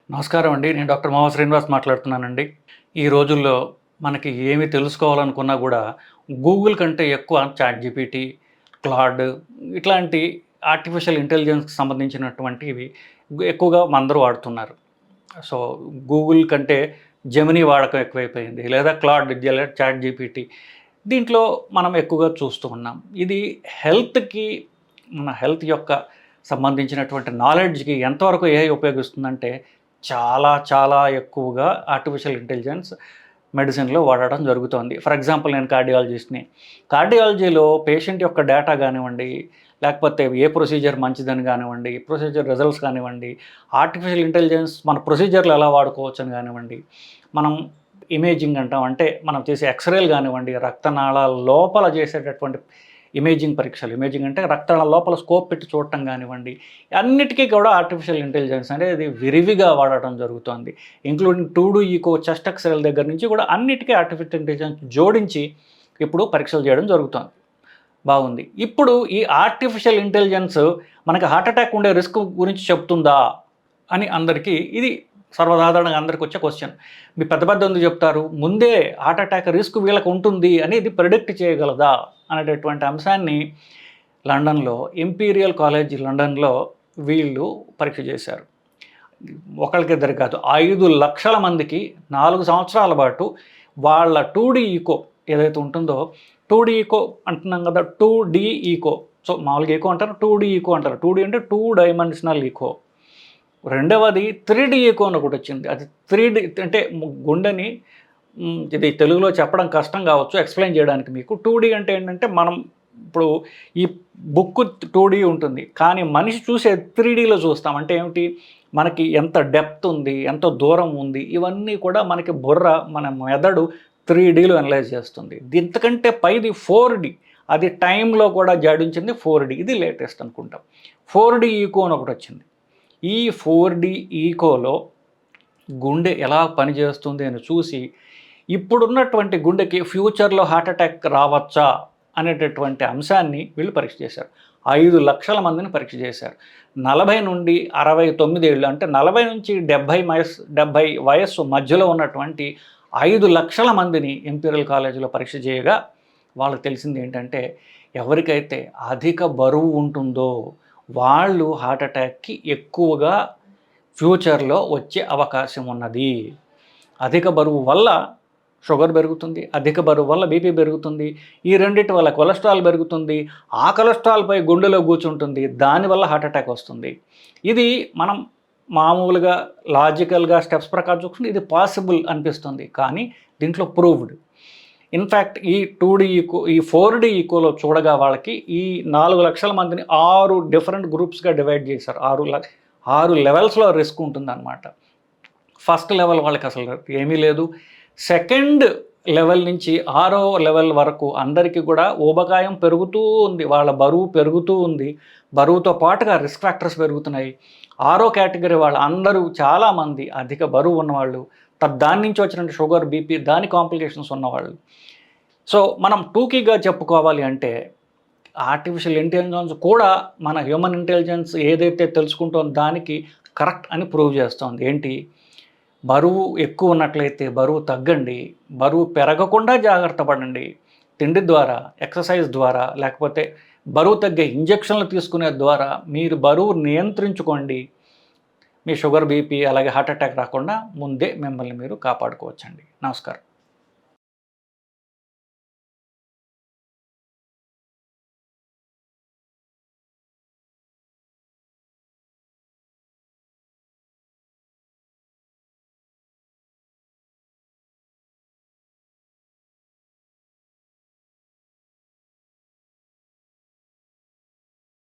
నమస్కారం అండి. నేను డాక్టర్ మావ శ్రీనివాస్ మాట్లాడుతున్నానండి. ఈ రోజుల్లో మనకి ఏమి తెలుసుకోవాలనుకున్నా గూడా గూగుల్ కంటే ఎక్కువ చాట్‌జీపీటీ, క్లాడ్ ఇట్లాంటి ఆర్టిఫిషియల్ ఇంటెలిజెన్స్‌కి సంబంధించినటువంటివి ఎక్కువగా అందరూ వాడుతున్నారు. సో, గూగుల్ కంటే జెమినీ వాడకం ఎక్కువైపోయింది. లేదా క్లాడ్ చాట్‌జీపీటీ దీంట్లో మనం ఎక్కువగా చూస్తూ ఉన్నాం. ఇది హెల్త్‌కి మన హెల్త్ యొక్క సంబంధించినటువంటి నాలెడ్జ్‌కి ఎంతవరకు ఏఐ ఉపయోగిస్తుందంటే చాలా చాలా ఎక్కువగా ఆర్టిఫిషియల్ ఇంటెలిజెన్స్ మెడిసిన్‌లో వాడడం జరుగుతోంది. ఫర్ ఎగ్జాంపుల్ నేను కార్డియాలజిస్ట్‌ని. కార్డియాలజీలో పేషెంట్ యొక్క డేటా గానివ్వండి, లేకపోతే ఏ ప్రొసీజర్ మంచిదని గానివ్వండి, ప్రొసీజర్ రిజల్ట్స్ కానివ్వండి, ఆర్టిఫిషియల్ ఇంటెలిజెన్స్ మన ప్రొసీజర్‌లో ఎలా వాడుకోవచ్చని గానివ్వండి, మనం ఇమేజింగ్ అంటాం. అంటే మనం చేసే ఎక్స్‌రేలు గానివ్వండి, రక్తనాళాల లోపల చేసేటటువంటి ఇమేజింగ్ అంటే రక్తనాళాల లోపల స్కోప్ పెట్టి చూడటం గానివ్వండి, అన్నిటికీ కూడా ఆర్టిఫిషియల్ ఇంటెలిజెన్స్ అనేది విరివిగా వాడటం జరుగుతోంది. ఇంక్లూడింగ్ 2D ఈకో, చెస్ట్ ఎక్స్‌రేల దగ్గర నుంచి కూడా అన్నిటికీ ఆర్టిఫిషియల్ ఇంటెలిజెన్స్ జోడించి ఇప్పుడు పరీక్షలు చేయడం జరుగుతోంది. బాగుంది. ఇప్పుడు ఈ ఆర్టిఫిషియల్ ఇంటెలిజెన్స్ మనకి హార్ట్ అటాక్ ఉండే రిస్క్ గురించి చెప్తుందా అని అందరికీ ఇది సర్వసాధారణంగా అందరికొచ్చే క్వెషన్. మీ పెద్ద పెద్దోళ్ళు చెప్తారు, ముందే హార్ట్ అటాక్ రిస్క్ వీళ్ళకి ఉంటుంది అని ఇది ప్రిడిక్ట్ చేయగలదా అనేటటువంటి అంశాన్ని లండన్‌లో ఇంపీరియల్ కాలేజ్ లండన్‌లో వీళ్ళు పరీక్ష చేశారు. ఒకళ్ళకిద్దరు కాదు, 5,00,000 మందికి 4 సంవత్సరాల పాటు వాళ్ళ 2D ఈకో ఏదైతే ఉంటుందో, 2D ఈకో అంటున్నాం కదా, 2D ఈకో. సో, మామూలుగా ఈకో అంటారు, 2D ఈకో అంటారు. 2D అంటే 2 డైమెన్షనల్ ఈకో. రెండవది 3D ఈకో అని ఒకటొచ్చింది. అది 3D అంటే గుండెని ఇది తెలుగులో చెప్పడం కష్టం కావచ్చు ఎక్స్‌ప్లెయిన్ చేయడానికి మీకు. 2D అంటే ఏంటంటే మనం ఇప్పుడు ఈ బుక్ 2D ఉంటుంది. కానీ మనిషి చూసే 3Dలో చూస్తాం. అంటే ఏమిటి? మనకి ఎంత డెప్త్ ఉంది, ఎంత దూరం ఉంది, ఇవన్నీ కూడా మనకి బుర్ర, మన మెదడు 3Dలో అనలైజ్ చేస్తుంది. ఇంతకంటే పైది 4D. అది టైంలో కూడా జాడించింది 4D. ఇది లేటెస్ట్ అనుకుంటాం. 4D ఈకో అని ఒకటొచ్చింది. ఈ 4D ఈకోలో గుండె ఎలా పనిచేస్తుంది అని చూసి, ఇప్పుడున్నటువంటి గుండెకి ఫ్యూచర్‌లో హార్ట్ అటాక్ రావచ్చా అనేటటువంటి అంశాన్ని వీళ్ళు పరీక్ష చేశారు. 5,00,000 మందిని పరీక్ష చేశారు. 40 నుండి 69 ఏళ్ళు, అంటే 40 నుంచి 70 వయస్సు మధ్యలో ఉన్నటువంటి 5,00,000 మందిని ఇంపీరియల్ కాలేజీలో పరీక్ష చేయగా వాళ్ళకి తెలిసింది ఏంటంటే, ఎవరికైతే అధిక బరువు ఉంటుందో వాళ్ళు హార్ట్ అటాక్‌కి ఎక్కువగా ఫ్యూచర్‌లో వచ్చే అవకాశం ఉన్నది. అధిక బరువు వల్ల షుగర్ పెరుగుతుంది, అధిక బరువు వల్ల బీపీ పెరుగుతుంది, ఈ రెండిటి వల్ల కొలెస్ట్రాల్ పెరుగుతుంది, ఆ కొలెస్ట్రాల్‌పై గుండెలో కూర్చుంటుంది, దానివల్ల హార్ట్ అటాక్ వస్తుంది. ఇది మనం మామూలుగా లాజికల్‌గా స్టెప్స్ ప్రకారం చూసుకుంటే ఇది పాసిబుల్ అనిపిస్తుంది. కానీ దీంట్లో ప్రూవ్డ్. ఇన్‌ఫ్యాక్ట్ ఈ 2D ఈకో, ఈ 4D ఈకోలో చూడగా వాళ్ళకి ఈ 4,00,000 మందిని 6 డిఫరెంట్ గ్రూప్స్‌గా డివైడ్ చేశారు. 6 లెవెల్స్‌లో రిస్క్ ఉంటుందన్నమాట. ఫస్ట్ లెవెల్ వాళ్ళకి అసలు ఏమీ లేదు. సెకండ్ లెవెల్ నుంచి 6వ లెవెల్ వరకు అందరికీ కూడా ఊబకాయం పెరుగుతూ ఉంది. వాళ్ళ బరువు పెరుగుతూ ఉంది. బరువుతో పాటుగా రిస్క్ ఫ్యాక్టర్స్ పెరుగుతున్నాయి. 6వ కేటగిరీ వాళ్ళు అందరూ చాలామంది అధిక బరువు ఉన్నవాళ్ళు, దాని నుంచి వచ్చిన షుగర్, బీపీ, దాని కాంప్లికేషన్స్ ఉన్నవాళ్ళు. సో, మనం టూకీగా చెప్పుకోవాలి అంటే ఆర్టిఫిషియల్ ఇంటెలిజెన్స్ కూడా మన హ్యూమన్ ఇంటెలిజెన్స్ ఏదైతే తెలుసుకుంటోందో దానికి కరెక్ట్ అని ప్రూవ్ చేస్తోంది. ఏంటి? బరువు ఎక్కువ ఉన్నట్లయితే బరువు తగ్గండి. బరువు పెరగకుండా జాగ్రత్త పడండి. తిండి ద్వారా, ఎక్సర్సైజ్ ద్వారా, లేకపోతే బరువు తగ్గే ఇంజెక్షన్లు తీసుకునే ద్వారా మీరు బరువు నియంత్రించుకోండి. మీ షుగర్, బీపీ అలాగే హార్ట్ అటాక్ రాకుండా ముందే మిమ్మల్ని మీరు కాపాడుకోవచ్చండి. నమస్కారం.